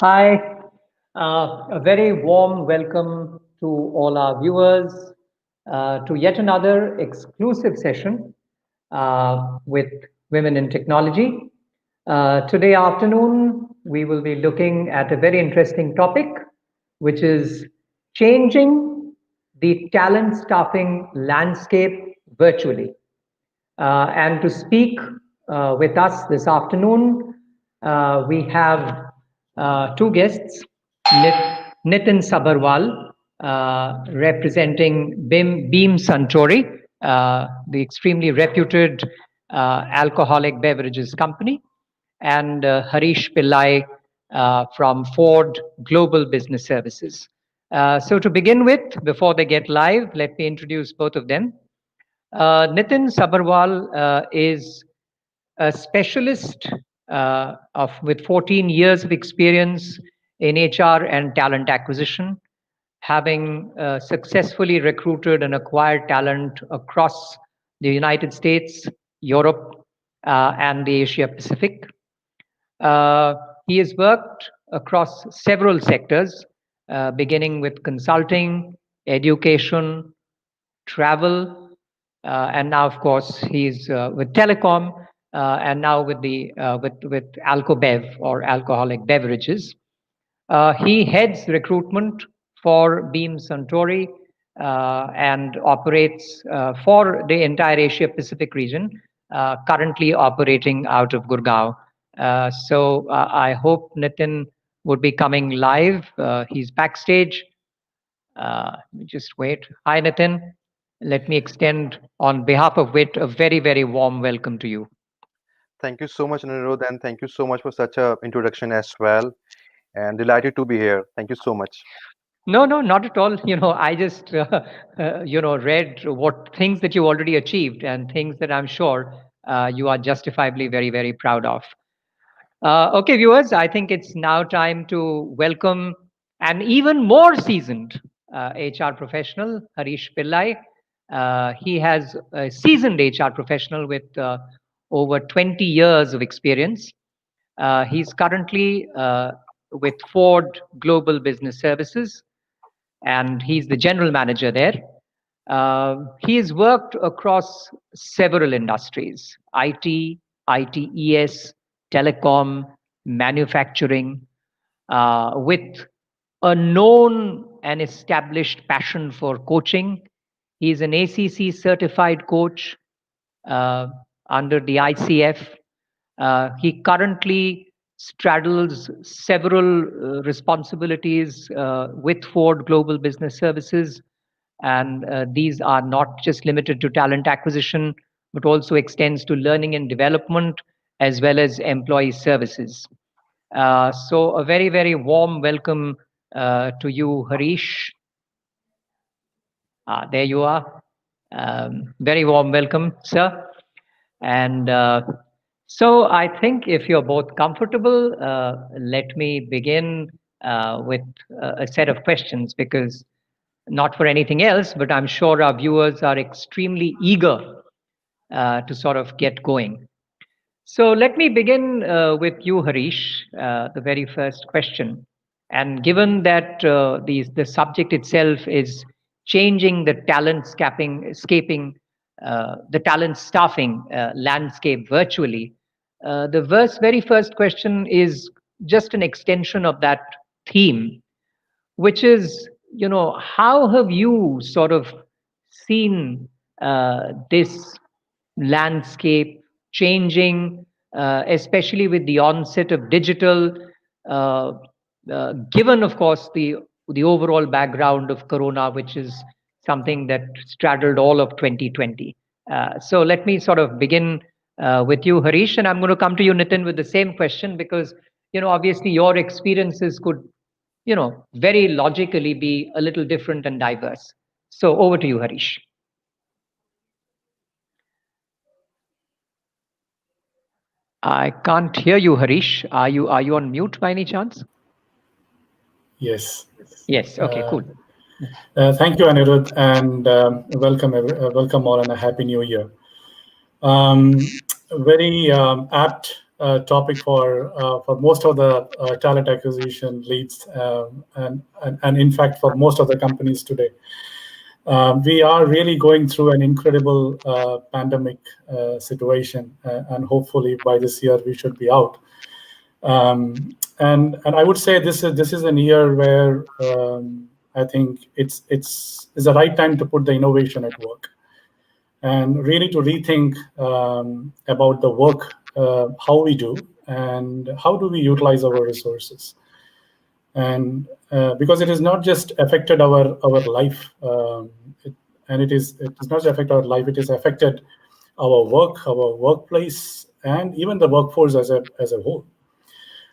Hi, a very warm welcome to all our viewers to yet another exclusive session with Women in Technology. Today afternoon, we will be looking at a very interesting topic, which is changing the talent staffing landscape virtually. And to speak with us this afternoon, we have two guests, Nitin Sabharwal, representing Beam Suntory, the extremely reputed alcoholic beverages company, and Harish Pillai from Ford Global Business Services. So to begin with, before they get live, let me introduce both of them. Nitin Sabharwal is a specialist with 14 years of experience in HR and talent acquisition, having successfully recruited and acquired talent across the United States, Europe, and the Asia Pacific. Uh, he has worked across several sectors, beginning with consulting, education, travel, and now, of course, he's with telecom, and now with the with Alcobev or alcoholic beverages. He heads recruitment for Beam Suntory and operates for the entire Asia Pacific region, currently operating out of Gurgaon. I hope Nitin would be coming live. He's backstage. Just wait. Hi, Nitin. Let me extend, on behalf of WiT, a very, very warm welcome to you. Thank you so much, Anirudh, and thank you so much for such a introduction as well. And delighted to be here. Thank you so much. No, no, not at all. I just, read what things that you already achieved and things that I'm sure you are justifiably very, very proud of. Okay, viewers, I think it's now time to welcome an even more seasoned HR professional, Harish Pillai. He has a seasoned HR professional with over 20 years of experience. He's currently with Ford Global Business Services, and he's the general manager there. He has worked across several industries: IT, ITES, telecom, manufacturing, with a known and established passion for coaching. He's an ACC certified coach uh, under the ICF. He currently straddles several responsibilities with Ford Global Business Services, and these are not just limited to talent acquisition, but also extends to learning and development as well as employee services. So a very, very warm welcome to you, Harish. There you are. Very warm welcome, sir. And so I think if you're both comfortable, let me begin with a set of questions, because not for anything else, but I'm sure our viewers are extremely eager to sort of get going. So let me begin with you, Harish, the very first question. And given that the subject itself is changing the the talent staffing landscape virtually, the very first question is just an extension of that theme, which is, how have you sort of seen this landscape changing, especially with the onset of digital, uh, given, of course, the overall background of Corona, which is something that straddled all of 2020. So let me sort of begin with you, Harish, and I'm going to come to you, Nitin, with the same question, because obviously your experiences could very logically be a little different and diverse. So over to you, Harish. I can't hear you, Harish. Are you on mute by any chance? Yes. Yes. Okay. Uh, Cool. Thank you, Anirudh, and welcome all, and a happy New Year. Very apt topic for most of the talent acquisition leads, and in fact for most of the companies today. We are really going through an incredible pandemic situation, and hopefully by this year we should be out. And I would say this is a year where I think it's the right time to put the innovation at work, and really to rethink about the work, how we do, and how do we utilize our resources. And because it has not just affected our life, it is not just affected our life, it has affected our work, our workplace, and even the workforce as a whole.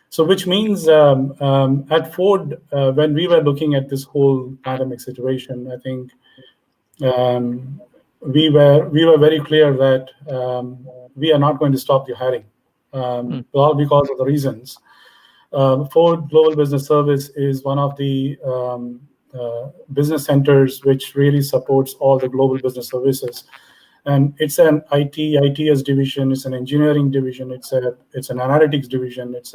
So which means at Ford, when we were looking at this whole pandemic situation, I think we were very clear that we are not going to stop the hiring, all because of the reasons. Ford Global Business Service is one of the business centers which really supports all the global business services, and it's an ITS division, it's an engineering division, it's an analytics division, it's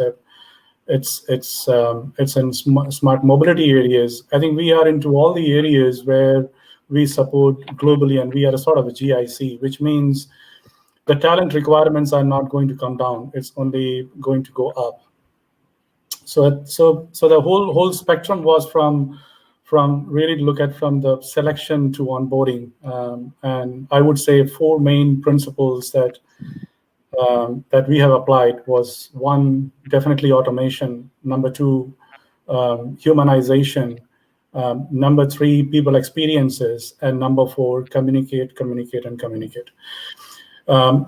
in smart mobility areas. I think we are into all the areas where we support globally, and we are a sort of a GIC, which means the talent requirements are not going to come down; it's only going to go up. So the whole spectrum was from really look at from the selection to onboarding, and I would say 4 main principles that we have applied was: 1, definitely automation; number 2, humanization; number 3, people experiences; and number 4, communicate,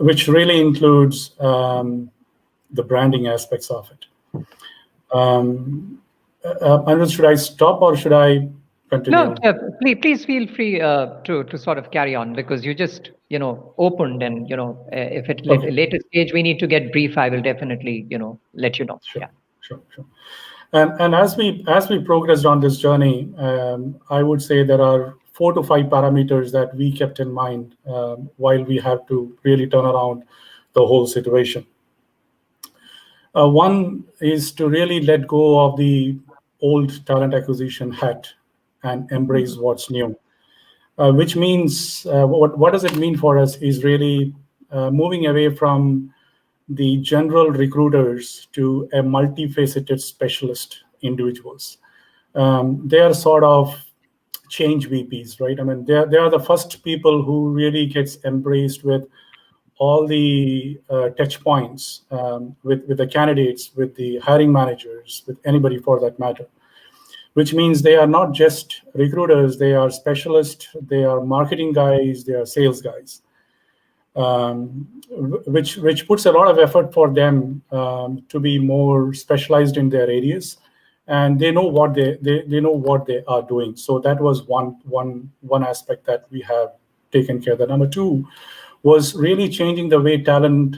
which really includes the branding aspects of it. Anirudh, should I stop or should I continue? No, please feel free to sort of carry on, because you just opened, and if at a later stage we need to get brief, I will definitely let you know. Sure, yeah. Sure. And as we progressed on this journey, I would say there are 4 to 5 parameters that we kept in mind while we have to really turn around the whole situation. 1 is to really let go of the old talent acquisition hat and embrace what's new, which means what does it mean for us is really moving away from the general recruiters to a multifaceted specialist individuals. They are sort of change VPs, right? I mean, they are the first people who really gets embraced with all the touch points with the candidates, with the hiring managers, with anybody for that matter, which means they are not just recruiters, they are specialists, they are marketing guys, they are sales guys, which puts a lot of effort for them to be more specialized in their areas, and they know what they know what they are doing. So that was one aspect that we have taken care of. The number 2 was really changing the way talent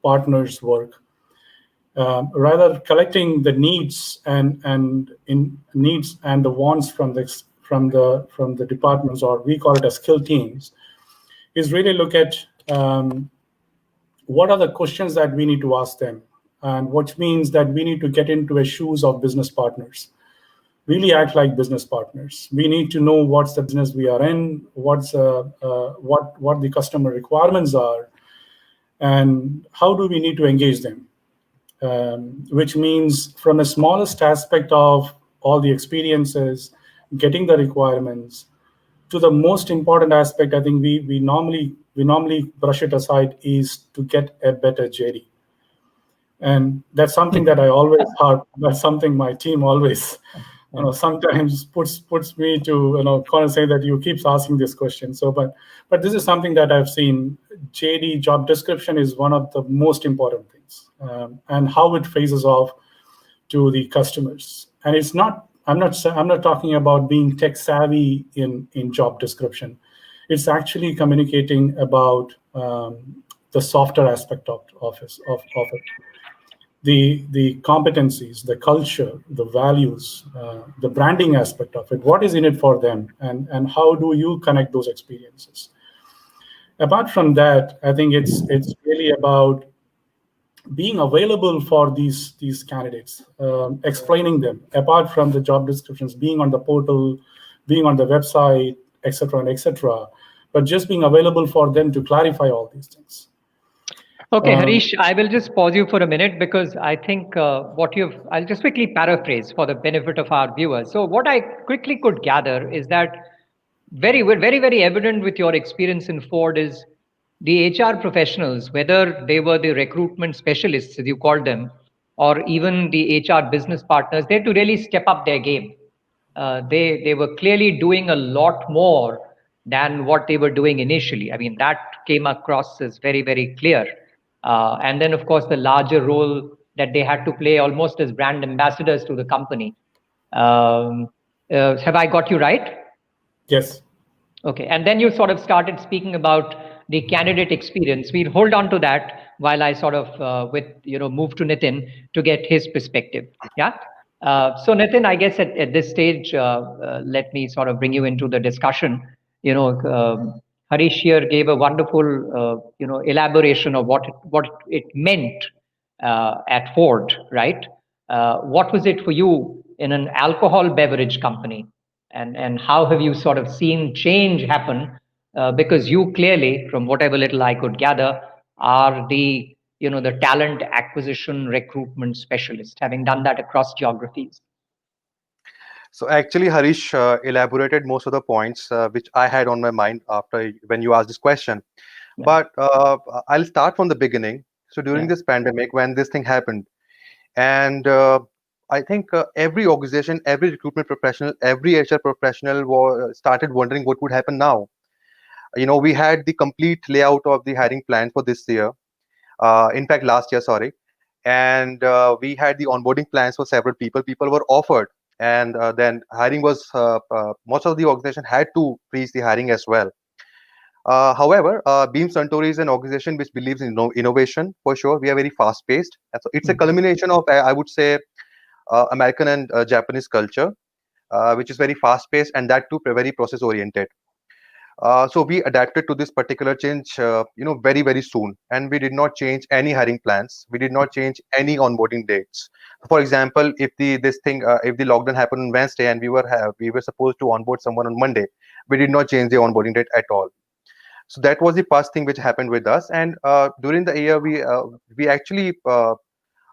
partners work. Rather collecting the needs and the wants from the departments, or we call it as skill teams, is really look at what are the questions that we need to ask them, and which means that we need to get into the shoes of business partners, really act like business partners. We need to know what's the business we are in, what the customer requirements are, and how do we need to engage them. Which means from the smallest aspect of all the experiences, getting the requirements, to the most important aspect, I think we normally brush it aside, is to get a better JD. And that's something that I always harp. That's something my team always sometimes puts me to kind of say that you keep asking this question. So but this is something that I've seen. JD, job description, is one of the most important things, and how it phases off to the customers. And it's not. I'm not talking about being tech savvy in job description. It's actually communicating about the softer aspect of it. The competencies, the culture, the values, the branding aspect of it. What is in it for them, and how do you connect those experiences? Apart from that, I think it's really about being available for these candidates, explaining them apart from the job descriptions, being on the portal, being on the website, etc. and etc. But just being available for them to clarify all these things. Okay, Um, Harish, I will just pause you for a minute because I think I'll just quickly paraphrase for the benefit of our viewers. So, what I quickly could gather is that very evident with your experience in Ford is the HR professionals, whether they were the recruitment specialists, as you called them, or even the HR business partners, they had to really step up their game. They were clearly doing a lot more than what they were doing initially. I mean, that came across as very clear. And then, of course, the larger role that they had to play almost as brand ambassadors to the company. Um, have I got you right? yes. Okay, and then you sort of started speaking about the candidate experience. We'll hold on to that while I sort of move to Nitin to get his perspective. Yeah. So Nitin, I guess at this stage, let me sort of bring you into the discussion. Harish here gave a wonderful elaboration of what it meant at Ford, right? What was it for you in an alcohol beverage company? And how have you sort of seen change happen? Because you clearly, from whatever little I could gather, are the talent acquisition recruitment specialist, having done that across geographies. So actually, Harish elaborated most of the points which I had on my mind after when you asked this question. Yeah. But I'll start from the beginning. So during Yeah. this pandemic, when this thing happened, and I think every organization, every recruitment professional, every HR professional started wondering what would happen now. We had the complete layout of the hiring plan for this year. In fact, last year, sorry. And we had the onboarding plans for several people. People were offered, and then hiring was most of the organization had to freeze the hiring as well. However, Beam Suntory is an organization which believes in innovation for sure. We are very fast paced. So it's a culmination of, I would say, American and Japanese culture, which is very fast paced and that too very process oriented. So we adapted to this particular change, very soon, and we did not change any hiring plans. We did not change any onboarding dates. For example, if the lockdown happened on Wednesday and we were supposed to onboard someone on Monday, we did not change the onboarding date at all. So that was the first thing which happened with us. And during the year, we actually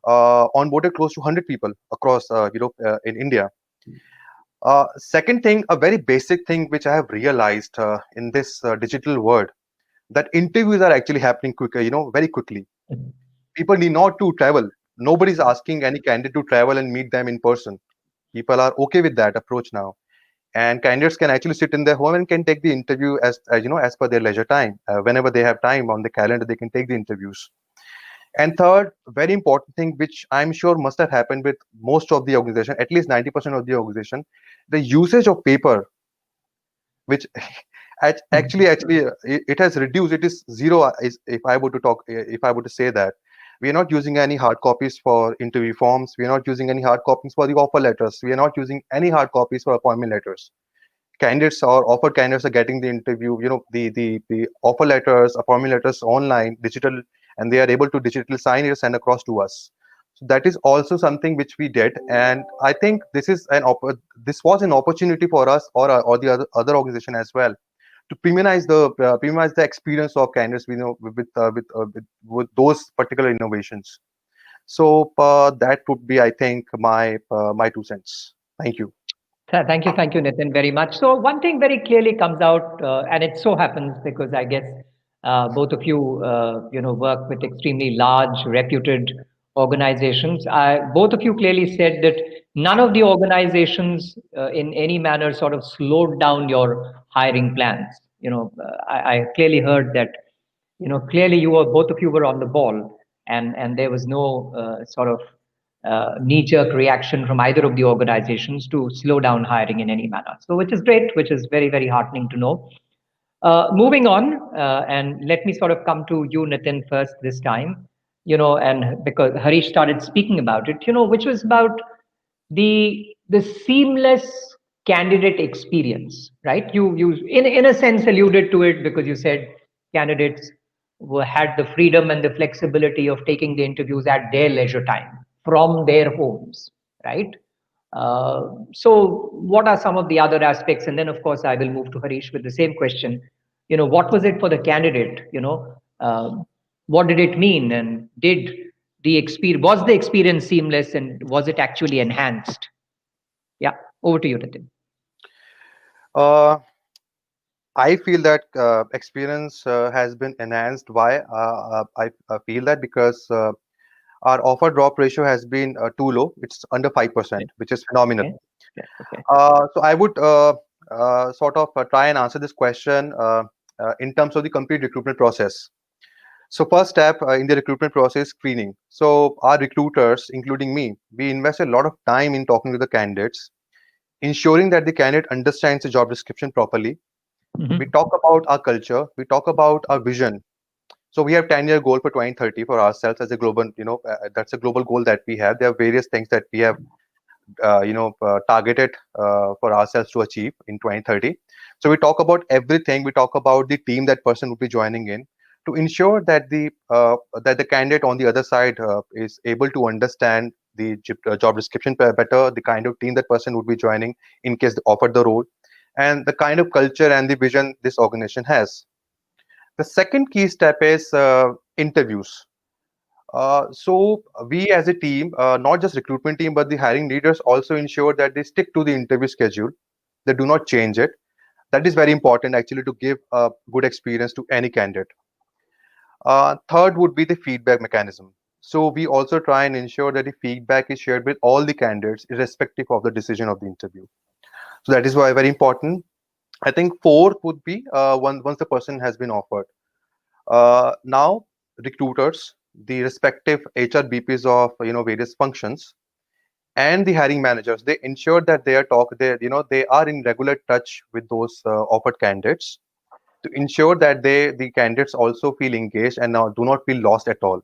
onboarded close to 100 people across in India. Second thing, a very basic thing which I have realized in this digital world, that interviews are actually happening quicker, very quickly. People need not to travel. Nobody's asking any candidate to travel and meet them in person. People are okay with that approach now, and candidates can actually sit in their home and can take the interview as per their leisure time. Whenever they have time on the calendar, they can take the interviews. And third, very important thing, which I'm sure must have happened with most of the organization, at least 90% of the organization, the usage of paper, which actually it has reduced. It is zero. If I were to say that, we are not using any hard copies for interview forms. We are not using any hard copies for the offer letters. We are not using any hard copies for appointment letters. Candidates or offered candidates are getting the interview, the offer letters, appointment letters online, digital, and they are able to digitally sign it, send across to us. So that is also something which we did, and I think this was an opportunity for us or the other organization as well to premiumize the experience of candidates with those particular innovations. So that would be, I think, my 2 cents. Thank you. Thank you, Nitin, very much. So one thing very clearly comes out, and it so happens because I guess both of you, work with extremely large, reputed organizations. Both of you clearly said that none of the organizations, in any manner, sort of slowed down your hiring plans. I clearly heard that. Clearly both of you were on the ball, and there was no sort of knee-jerk reaction from either of the organizations to slow down hiring in any manner. So, which is great, which is very heartening to know. Moving on, and let me sort of come to you, Nitin, first this time. And because Harish started speaking about it, which was about the seamless candidate experience, right? You in a sense alluded to it because you said candidates had the freedom and the flexibility of taking the interviews at their leisure time from their homes, right? So what are some of the other aspects? And then, of course, I will move to Harish with the same question. What was it for the candidate? What did it mean? And was the experience seamless, and was it actually enhanced? Yeah, over to you, Nitin. Uh, I feel that experience has been enhanced. Why? I feel that because our offer drop ratio has been too low. It's under 5%, which is phenomenal. Okay. Yeah, okay. So I would sort of try and answer this question in terms of the complete recruitment process. So first step in the recruitment process, screening. So our recruiters, including me, we invest a lot of time in talking to the candidates, ensuring that the candidate understands the job description properly. Mhm. We talk about our culture. We talk about our vision. So we have 10-year goal for 2030 for ourselves as a global, that's a global goal that we have. There are various things that we have, targeted for ourselves to achieve in 2030. So we talk about everything. We talk about the team that person would be joining in to ensure that the candidate on the other side is able to understand the job description better, the kind of team that person would be joining in case they offered the role, and the kind of culture and the vision this organization has. The second key step is interviews. So we as a team, not just recruitment team, but the hiring leaders also ensure that they stick to the interview schedule. They do not change it. That is very important actually to give a good experience to any candidate. Third would be the feedback mechanism. So we also try and ensure that the feedback is shared with all the candidates, irrespective of the decision of the interview. So that is why very important. I think fourth would be once the person has been offered. Now, recruiters, the respective HR BPs of various functions, and the hiring managers, they ensure that they are in regular touch with those offered candidates to ensure that the candidates also feel engaged and now do not feel lost at all.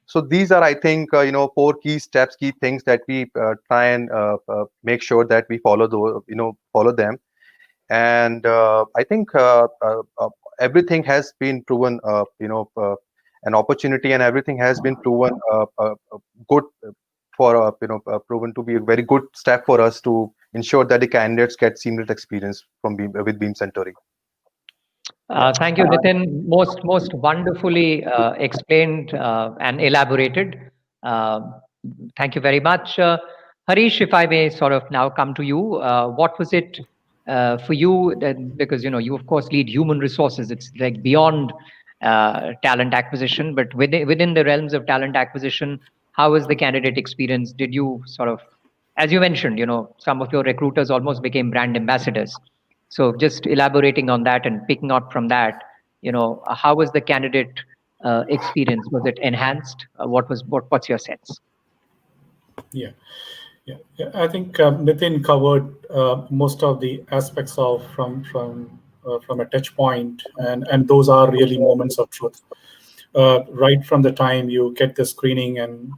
So these are, I think, four key steps, key things that we try and make sure that we follow them. And I think everything has been proven, an opportunity, and everything has been proven good proven to be a very good step for us to ensure that the candidates get seamless experience with Beam Centauri. Thank you, Nitin. Most wonderfully explained and elaborated. Uh, Thank you very much. Harish, if I may sort of now come to you, what was it for you? Because you of course lead human resources. It's like beyond talent acquisition, but within the realms of talent acquisition, how was the candidate experience? Did you sort of, as you mentioned, some of your recruiters almost became brand ambassadors. So just elaborating on that and picking out from that, how was the candidate experience? Was it enhanced? What's your sense? Yeah. Yeah. I think Nitin covered most of the aspects of from a touch point, and those are really moments of truth. Right from the time you get the screening and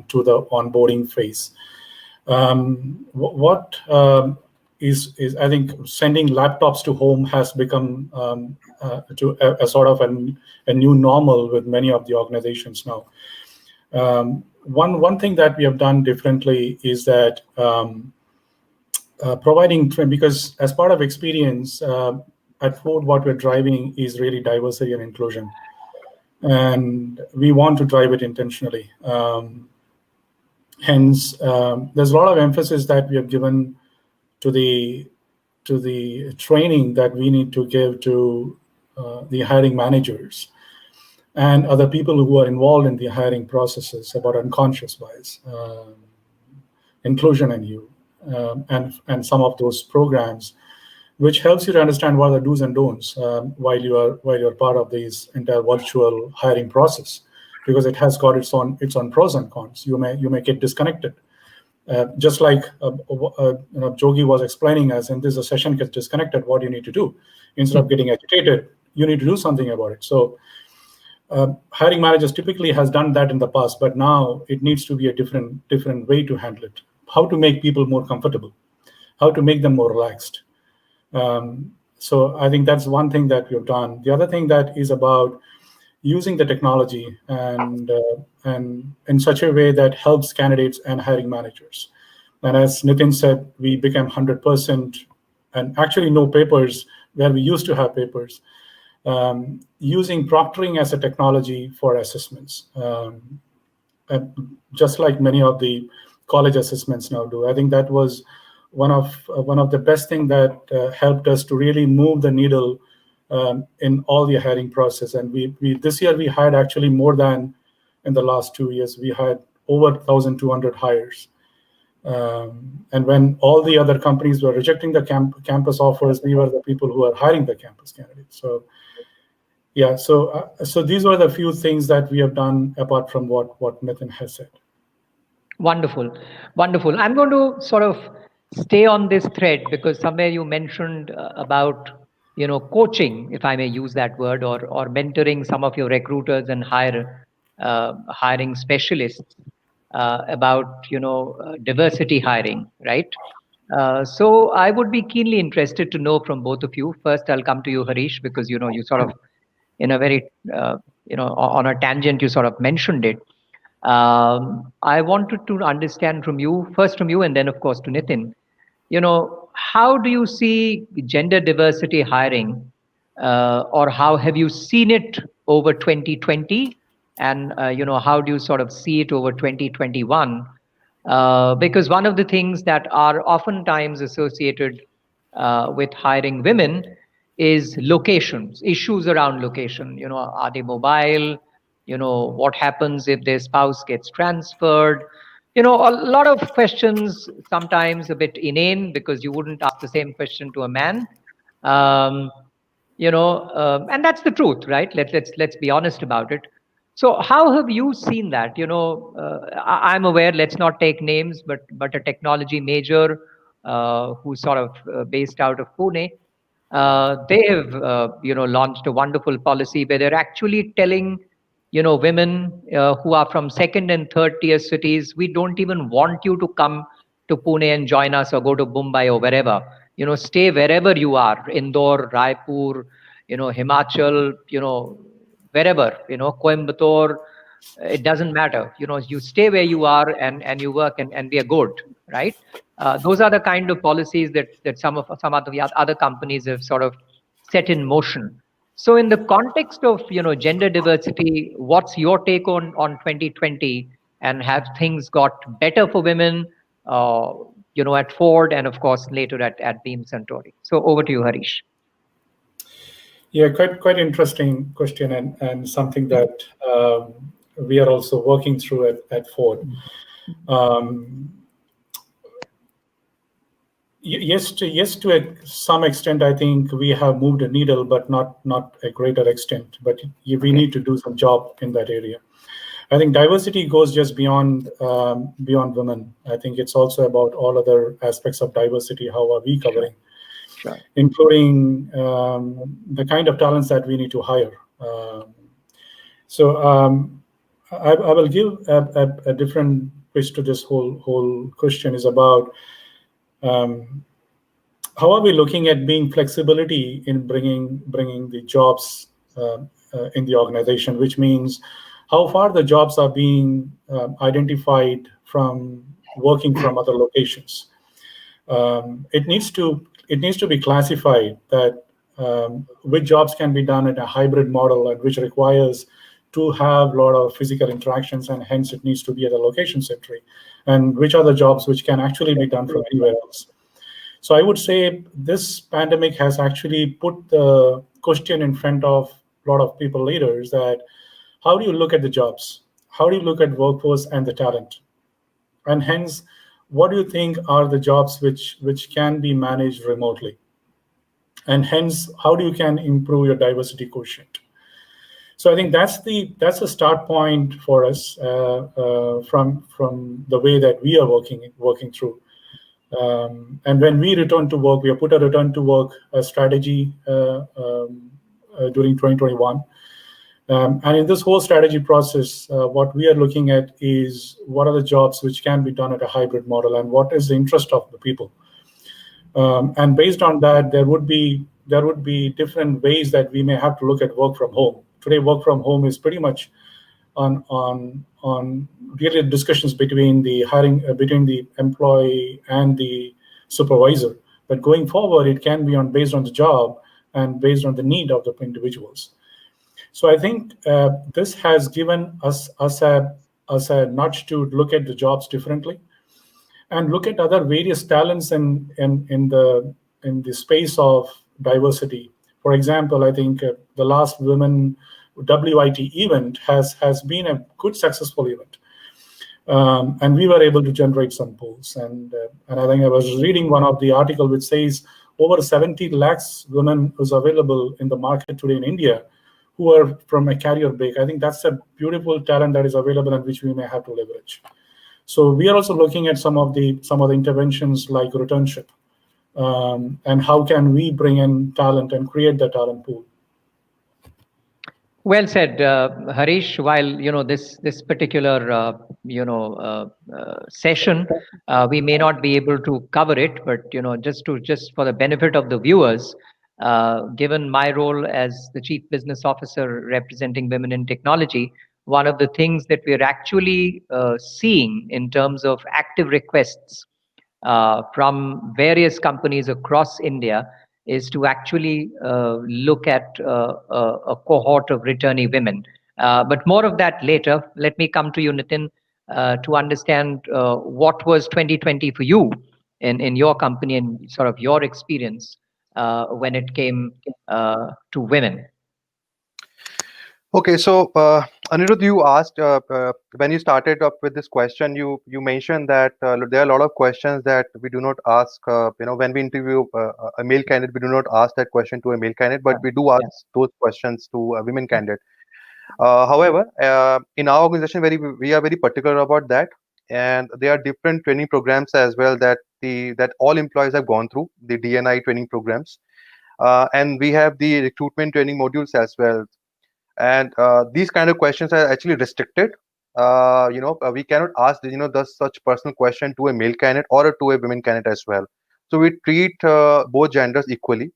to the onboarding phase. What is I think sending laptops to home has become to a sort of a new normal with many of the organizations now. One thing that we have done differently is that providing, because as part of experience at Ford, what we're driving is really diversity and inclusion, and we want to drive it intentionally. Hence, there's a lot of emphasis that we have given to the training that we need to give to the hiring managers and other people who are involved in the hiring processes about unconscious bias, inclusion in you, and some of those programs, which helps you to understand what are the do's and don'ts while you're part of this entire virtual hiring process, because it has got its own pros and cons. You may get disconnected. Just like Jogi was explaining us, and this a session gets disconnected, what you need to do instead of getting agitated, you need to do something about it. So hiring managers typically has done that in the past, but now it needs to be a different way to handle it. How to make people more comfortable, how to make them more relaxed. So I think that's one thing that we've done. The other thing that is about using the technology and in such a way that helps candidates and hiring managers. And as Nitin said, we became 100% and actually no papers where we used to have papers, using proctoring as a technology for assessments, and just like many of the college assessments now do. I think that was one of the best things that helped us to really move the needle in all the hiring process. And we this year we hired actually more than in the last 2 years. We had over 1,200 hires. And when all the other companies were rejecting the campus offers, we were the people who are hiring the campus candidates. So yeah, so these were the few things that we have done apart from what Nitin has said. Wonderful, wonderful. I'm going to sort of stay on this thread because somewhere you mentioned about coaching, if I may use that word, or mentoring some of your recruiters and hiring specialists about diversity hiring, right? So I would be keenly interested to know from both of you. First, I'll come to you, Harish, because you sort of in a very on a tangent you sort of mentioned it. I wanted to understand from you, first from you, and then of course to Nitin. How do you see gender diversity hiring, or how have you seen it over 2020, and how do you sort of see it over 2021? Because one of the things that are oftentimes associated with hiring women is locations, issues around location. Are they mobile? What happens if their spouse gets transferred? A lot of questions, sometimes a bit inane, because you wouldn't ask the same question to a man. And that's the truth, right? Let's be honest about it. So how have you seen that? I'm aware, let's not take names, but a technology major who's sort of based out of Pune, they have launched a wonderful policy where they're actually telling women who are from second and third tier cities, we don't even want you to come to Pune and join us or go to Mumbai or wherever. Stay wherever you are, Indore, Raipur, Himachal, wherever, Coimbatore, it doesn't matter. You stay where you are and you work and we are good, right? Those are the kind of policies that some of the other companies have sort of set in motion. So in the context of gender diversity, what's your take on 2020, and have things got better for women at Ford and of course later at Beam Suntory? So over to you, Harish. Yeah, quite interesting question, and something that we are also working through at Ford. Yes, to some extent, I think we have moved a needle, but not a greater extent. But we need to do some job in that area. I think diversity goes just beyond women. I think it's also about all other aspects of diversity. How are we covering? Sure. Including the kind of talents that we need to hire. I will give a different twist to this whole question. Is about how are we looking at being flexibility in bringing the jobs in the organization, which means how far the jobs are being identified from working from other locations. It needs to be classified that which jobs can be done in a hybrid model and which requires to have a lot of physical interactions, and hence it needs to be at a location centric, and which are the jobs which can actually be done from anywhere else. So I would say this pandemic has actually put the question in front of a lot of people, leaders, that how do you look at the jobs? How do you look at workforce and the talent? And hence, what do you think are the jobs which can be managed remotely? And hence, how do you can improve your diversity quotient? So I think that's the start point for us from the way that we are working through. And when we return to work, we have put a return to work strategy during 2021. And in this whole strategy process, what we are looking at is what are the jobs which can be done at a hybrid model, and what is the interest of the people. And based on that, there would be different ways that we may have to look at work from home today work from home is pretty much on really discussions between the between the employee and the supervisor. But going forward, it can be based on the job and based on the need of the individuals. So I think this has given us a nudge to look at the jobs differently and look at other various talents in the space of diversity. For example, I think the last women WiT event has been a good successful event, and we were able to generate some pools. And I think I was reading one of the article which says over 70 lakhs women is available in the market today in India, who are from a career break. I think that's a beautiful talent that is available and which we may have to leverage. So we are also looking at some of the interventions like Returnship, and how can we bring in talent and create the talent pool. Well said, Harish. While this particular session, we may not be able to cover it, but just for the benefit of the viewers, given my role as the Chief Business Officer representing women in technology, one of the things that we're actually seeing in terms of active requests from various companies across India is to actually look at a cohort of returnee women. But more of that later. Let me come to you, Nitin, to understand what was 2020 for you in your company and sort of your experience when it came to women. Okay, so Anirudh, you asked when you started up with this question, you mentioned that there are a lot of questions that we do not ask. When we interview a male candidate, we do not ask that question to a male candidate, but we do ask those questions to a women candidate. However, in our organization, we are very particular about that, and there are different training programs as well that all employees have gone through the DNI training programs, and we have the recruitment training modules as well. And these kind of questions are actually restricted. We cannot ask such personal question to a male candidate or to a women candidate as well. So we treat both genders equally.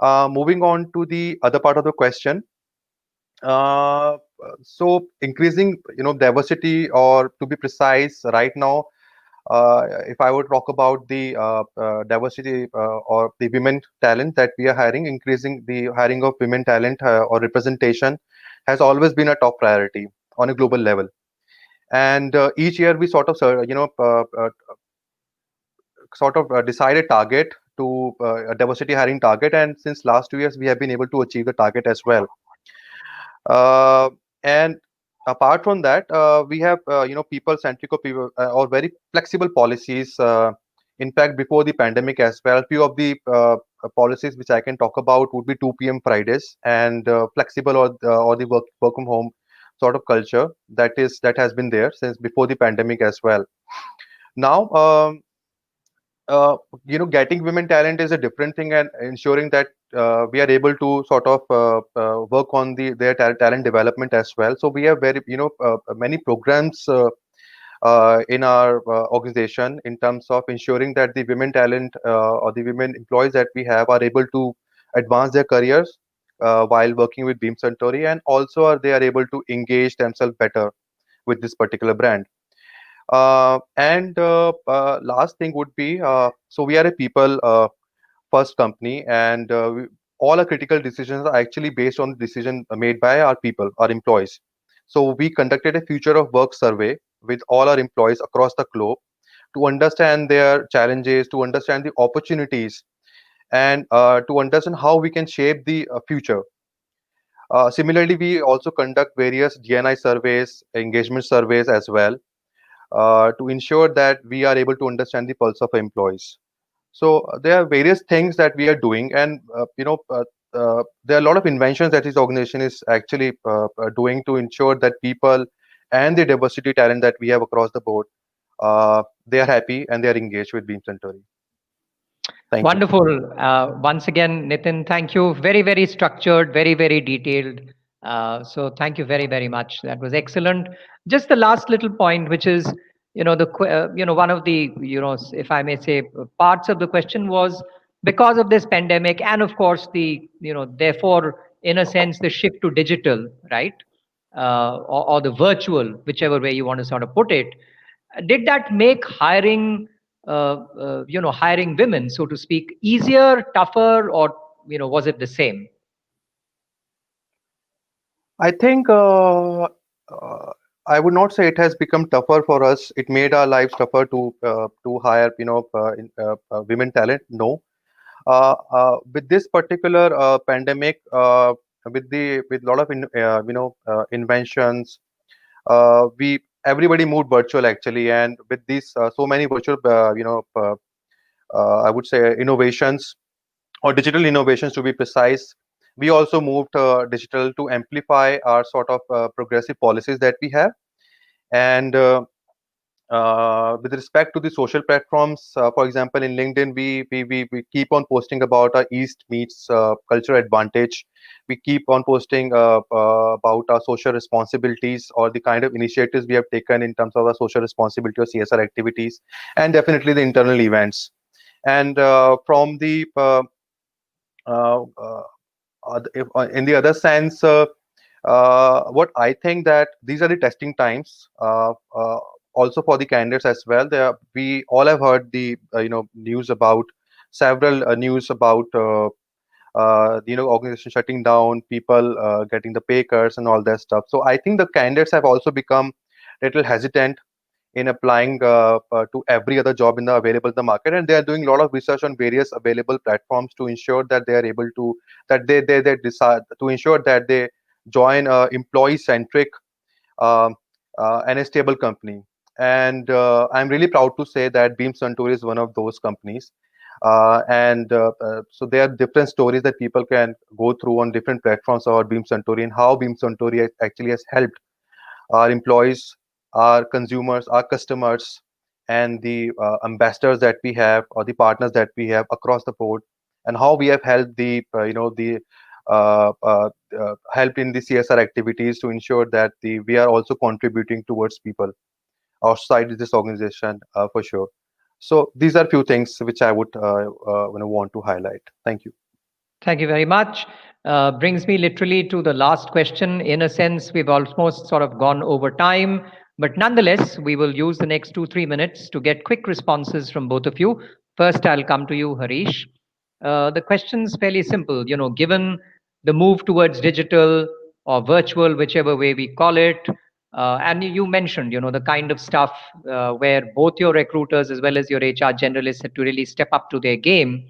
Moving on to the other part of the question. So increasing diversity, or to be precise, right now, if I would talk about the diversity or the women talent that we are hiring, increasing the hiring of women talent or representation has always been a top priority on a global level. And each year we sort of decide a target to a diversity hiring target, and since last 2 years we have been able to achieve the target as well. And apart from that, we have people-centric or very flexible policies. In fact, before the pandemic as well, few of the policies which I can talk about would be 2 p.m. Fridays and flexible or the work from home sort of culture that has been there since before the pandemic as well. Now, getting women talent is a different thing, and ensuring that we are able to sort of work on their talent development as well. So we have very many programs in our organization in terms of ensuring that the women talent or the women employees that we have are able to advance their careers while working with Beam Suntory, and also they are able to engage themselves better with this particular brand. And last thing would be, so we are a people first company, and all our critical decisions are actually based on the decision made by our people, our employees. So we conducted a future of work survey with all our employees across the globe to understand their challenges, to understand the opportunities, and to understand how we can shape the future. Similarly, we also conduct various GNI surveys, engagement surveys as well, to ensure that we are able to understand the pulse of employees. So there are various things that we are doing, and there are a lot of inventions that this organization is actually doing to ensure that people and the diversity talent that we have across the board, they are happy and they are engaged with Beam Suntory. Thank Wonderful. Once again, Nitin, thank you. Very, very structured, very, very detailed. So thank you very, very much. That was excellent. Just the last little point, which is, one of the, if I may say, parts of the question was, because of this pandemic, and of course therefore in a sense, the shift to digital, right? Or the virtual, whichever way you want to sort of put it, did that make hiring, hiring women, so to speak, easier, tougher, or was it the same? I think I would not say it has become tougher for us. It made our lives tougher to hire, women talent. No, with this particular pandemic, with a lot of inventions, we everybody moved virtual actually, and with these so many virtual, I would say innovations or digital innovations to be precise. We also moved digital to amplify our sort of progressive policies that we have. And with respect to the social platforms, for example, in LinkedIn, we keep on posting about our East meets cultural advantage. We keep on posting about our social responsibilities or the kind of initiatives we have taken in terms of our social responsibility or CSR activities, and definitely the internal events. And from the in the other sense, what I think that these are the testing times, also for the candidates as well. We all have heard the news about several news about organization shutting down, people getting the pay cuts and all that stuff. So I think the candidates have also become a little hesitant in applying to every other job in the available in the market, and they are doing a lot of research on various available platforms to ensure that they are able to that they decide to ensure that they join a employee centric and a stable company. And I'm really proud to say that Beam Suntory is one of those companies. So there are different stories that people can go through on different platforms about Beam Suntory and how Beam Suntory actually has helped our employees, our consumers, our customers, and the ambassadors that we have or the partners that we have across the board, and how we have helped helped in the CSR activities to ensure that we are also contributing towards people outside this organization for sure. So these are few things which I would want to highlight. Thank you. Thank you very much. Brings me literally to the last question. In a sense, we've almost sort of gone over time, but nonetheless, we will use the next 2-3 minutes to get quick responses from both of you. First, I'll come to you, Harish. The question's fairly simple. Given the move towards digital or virtual, whichever way we call it, and you mentioned, the kind of stuff where both your recruiters as well as your HR generalists had to really step up to their game.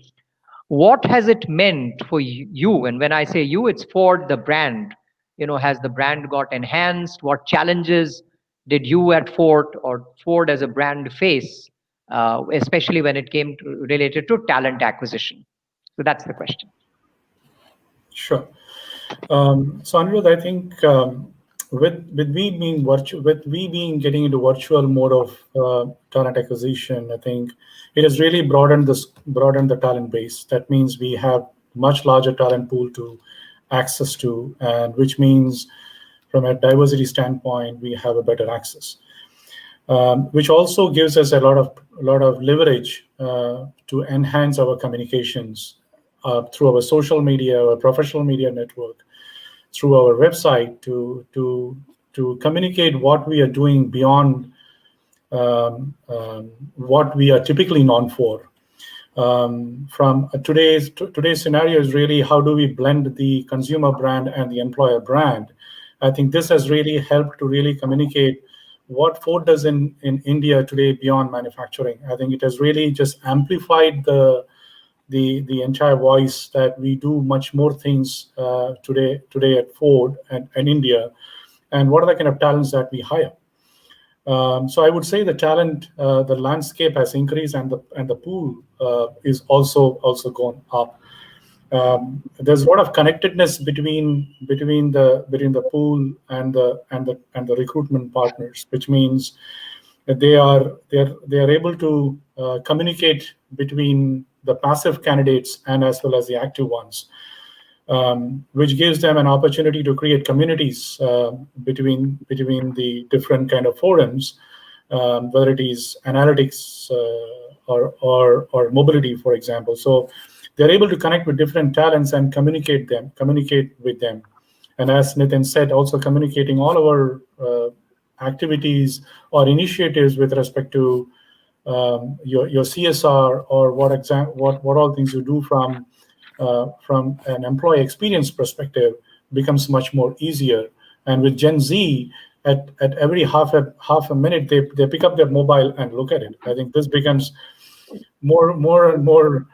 What has it meant for you? And when I say you, it's Ford, the brand. Has the brand got enhanced? What challenges did you at Ford or Ford as a brand face, especially when it came related to talent acquisition? So that's the question. Sure. So Anirudh, I think with we being getting into virtual mode of talent acquisition, I think it has really broadened the talent base. That means we have much larger talent pool to access to, and which means from a diversity standpoint, we have a better access, which also gives us a lot of leverage to enhance our communications through our social media, our professional media network, through our website to communicate what we are doing beyond what we are typically known for. From today's scenario is really how do we blend the consumer brand and the employer brand. I think this has really helped to really communicate what Ford does in India today beyond manufacturing. I think it has really just amplified the entire voice that we do much more things today at Ford and India, and what are the kind of talents that we hire. So I would say the talent, the landscape has increased, and the pool is also gone up. There's a lot of connectedness between the pool and the recruitment partners, which means that they are able to communicate between the passive candidates and as well as the active ones, which gives them an opportunity to create communities between the different kind of forums, whether it is analytics or mobility, for example. So they're able to connect with different talents and communicate with them. And as Nitin said, also communicating all our activities or initiatives with respect to your CSR, or what all things you do from an employee experience perspective becomes much more easier. And with Gen Z, at every half a minute, they pick up their mobile and look at it. I think this becomes more and more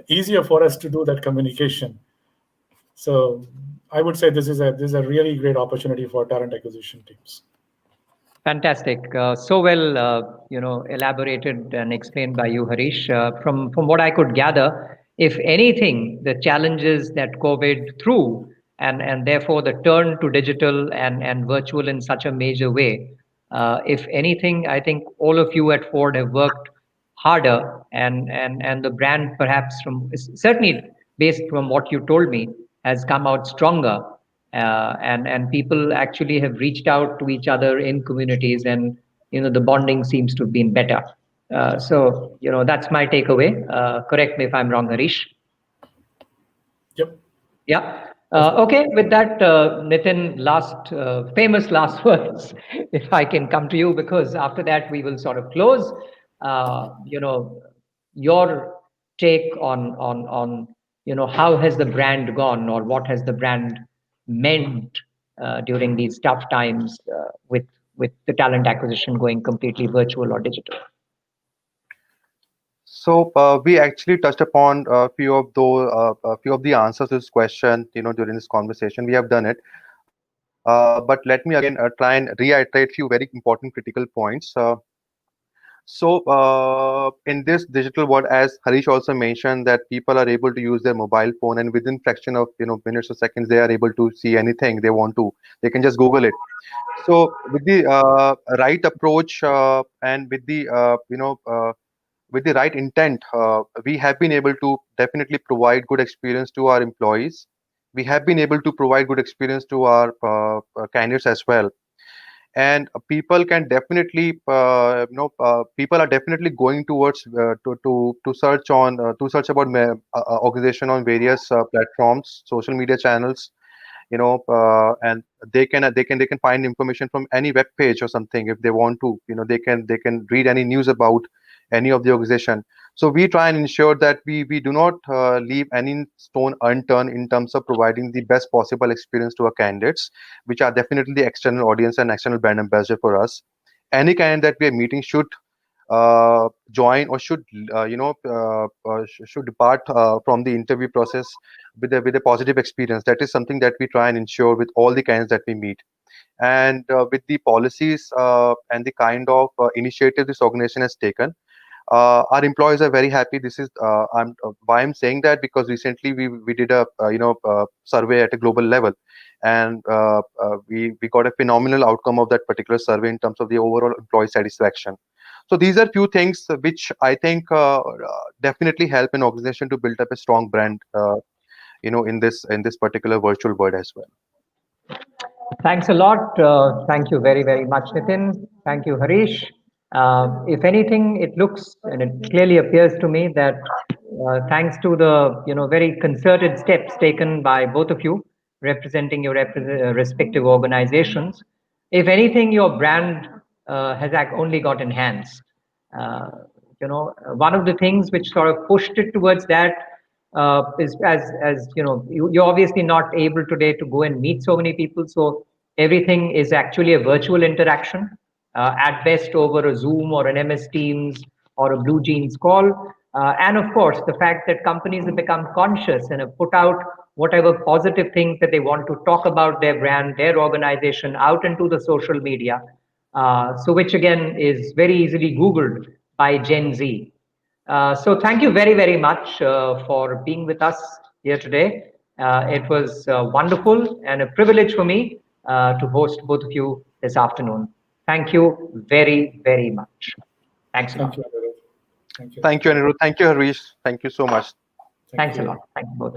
easier for us to do that communication. So I would say this is a really great opportunity for talent acquisition teams. Fantastic. So well, elaborated and explained by you, Harish. From what I could gather, if anything, the challenges that COVID threw, and therefore the turn to digital and virtual in such a major way, if anything, I think all of you at Ford have worked harder, and the brand, perhaps certainly based from what you told me, has come out stronger. And people actually have reached out to each other in communities, and the bonding seems to have been better. So that's my takeaway. Correct me if I'm wrong, Harish. Yep. Yeah. Okay. With that, Nitin, famous last words, if I can come to you, because after that we will sort of close. Your take on how has the brand gone, or what has the brand meant during these tough times, with the talent acquisition going completely virtual or digital? So we actually touched upon a few of the answers to this question, during this conversation. We have done it, but let me again try and reiterate few very important critical points. In this digital world, as Harish also mentioned, that people are able to use their mobile phone, and within fraction of minutes or seconds, they are able to see anything they want to. They can just Google it. So with the right approach, and with the right intent, we have been able to definitely provide good experience to our employees. We have been able to provide good experience to our candidates as well. And people can definitely, people are definitely going towards to search about organization on various platforms, social media channels, and they can find information from any web page or something if they want to. They can read any news about any of the organization. So we try and ensure that we do not leave any stone unturned in terms of providing the best possible experience to our candidates, which are definitely the external audience and external brand ambassador for us. Any candidate that we are meeting should join, or should should depart from the interview process with a positive experience. That is something that we try and ensure with all the candidates that we meet. And with the policies and the kind of initiative this organization has taken, our employees are very happy. This is why I'm saying that, because recently we did a survey at a global level, and we got a phenomenal outcome of that particular survey in terms of the overall employee satisfaction. So these are few things which I think definitely help an organization to build up a strong brand, in this particular virtual world as well. Thanks a lot. Thank you very, very much, Nitin. Thank you, Harish. If anything, it looks and it clearly appears to me that thanks to the very concerted steps taken by both of you, representing your respective organizations, if anything, your brand has only got enhanced. One of the things which sort of pushed it towards that is, as you're obviously not able today to go and meet so many people, so everything is actually a virtual interaction, at best over a Zoom or an MS Teams or a Blue Jeans call. And of course, the fact that companies have become conscious and have put out whatever positive things that they want to talk about their brand, their organization out into the social media. So which again is very easily Googled by Gen Z. So thank you very, very much for being with us here today. It was wonderful and a privilege for me to host both of you this afternoon. Thank you very, very much. Thanks a lot. Thank you, Anirudh. Thank you. Thank you, Anirudh. Thank you, Harish. Thank you so much. Thanks a lot. Thank you both.